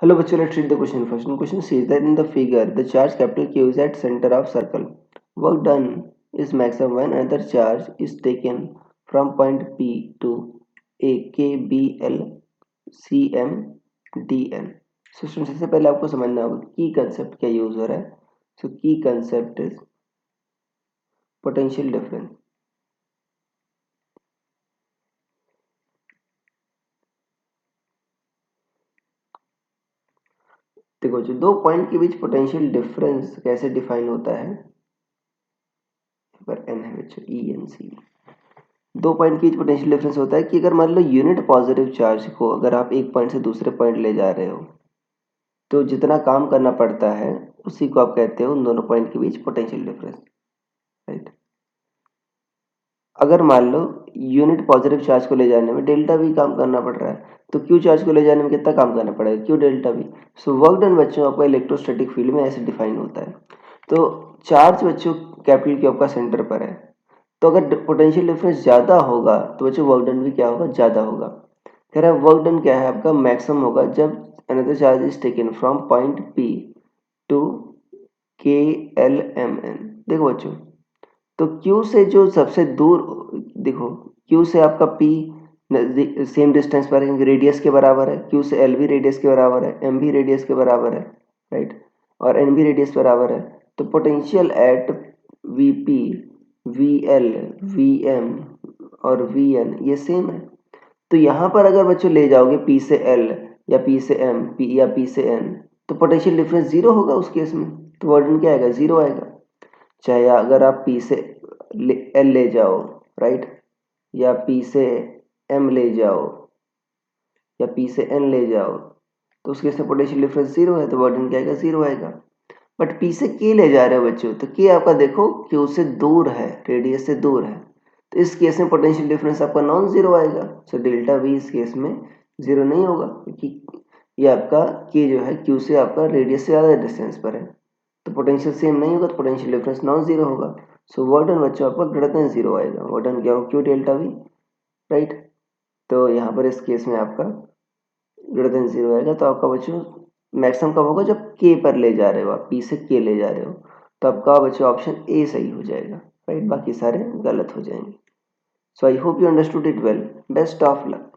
Hello, bachcho, let's read the question first. The question says that in the figure, the charge capital Q is at center of circle. Work done is maximum when another charge is taken from point P to A, K, B, L, C, M, D, N. So students, सबसे पहले आपको समझना होगा की concept क्या use हो रहा है. सो की कंसेप्ट इज पोटेंशियल डिफरेंस. देखो, जो दो पॉइंट के बीच पोटेंशियल डिफरेंस कैसे डिफाइन होता है, पर एन है बच्चों, ई एन सी. दो पॉइंट के बीच पोटेंशियल डिफरेंस होता है कि अगर मान लो यूनिट पॉजिटिव चार्ज को अगर आप एक पॉइंट से दूसरे पॉइंट ले जा रहे हो तो जितना काम करना पड़ता है उसी को आप कहते हो उन दोनों पॉइंट के बीच पोटेंशियल डिफरेंस, राइट. अगर मान लो यूनिट पॉजिटिव चार्ज को ले जाने में डेल्टा वी काम करना पड़ रहा है तो क्यू चार्ज को ले जाने में कितना काम करना पड़ेगा, Q delta we. So work done बच्चों आपका इलेक्ट्रोस्टैटिक फील्ड में ऐसे डिफाइन होता है. तो चार्ज बच्चों कैपिटल क्यू आपका सेंटर पर है, तो अगर पोटेंशियल डिफरेंस ज़्यादा होगा तो बच्चों वर्क डन भी क्या होगा, ज़्यादा होगा. कह रहा है वर्क डन क्या है आपका, मैक्सिमम होगा जब another charge is taken from point P to K L M N. देखो बच्चों, तो Q से जो सबसे दूर, देखो Q से आपका P सेम डिस्टेंस पर है, रेडियस के बराबर है. Q से L भी रेडियस के बराबर है, M भी रेडियस के बराबर है, राइट, और N भी रेडियस बराबर है. तो potential at VP, VL, VM और VN ये सेम है. तो यहाँ पर अगर बच्चों ले जाओगे P से L या P से M, P या P से N, तो पोटेंशियल डिफरेंस जीरो होगा उस केस में. तो वर्डन क्या आएगा, जीरो आएगा. चाहे अगर आप P से L ले जाओ, राइट, या P से M ले जाओ या P से N ले जाओ, तो उस केस में पोटेंशियल डिफरेंस जीरो है तो वर्डन क्या आएगा, जीरो आएगा. बट P से K ले जा रहे हो बच्चों, तो K आपका देखो Q से दूर है, रेडियस से दूर है, तो इस केस में पोटेंशियल डिफरेंस आपका नॉन जीरो आएगा. सो डेल्टा V इस केस में जीरो नहीं होगा क्योंकि ये आपका K जो है Q से आपका रेडियस से ज़्यादा डिस्टेंस पर है, तो पोटेंशियल सेम नहीं होगा, तो पोटेंशियल डिफरेंस नॉन जीरो होगा. सो वर्क डन बच्चों आपका ग्रेटर देन जीरो आएगा. वर्क डन क्या होगा, Q डेल्टा V, राइट. तो यहाँ पर इस केस में आपका ग्रेटर देन जीरो आएगा. तो आपका बच्चों मैक्सिमम कब होगा, जब K पर ले जा रहे हो आप, P से K ले जा रहे हो, तो आपका बच्चों ऑप्शन ए सही हो जाएगा, राइट, बाकी सारे गलत हो जाएंगे. So I hope you understood it well. Best of luck.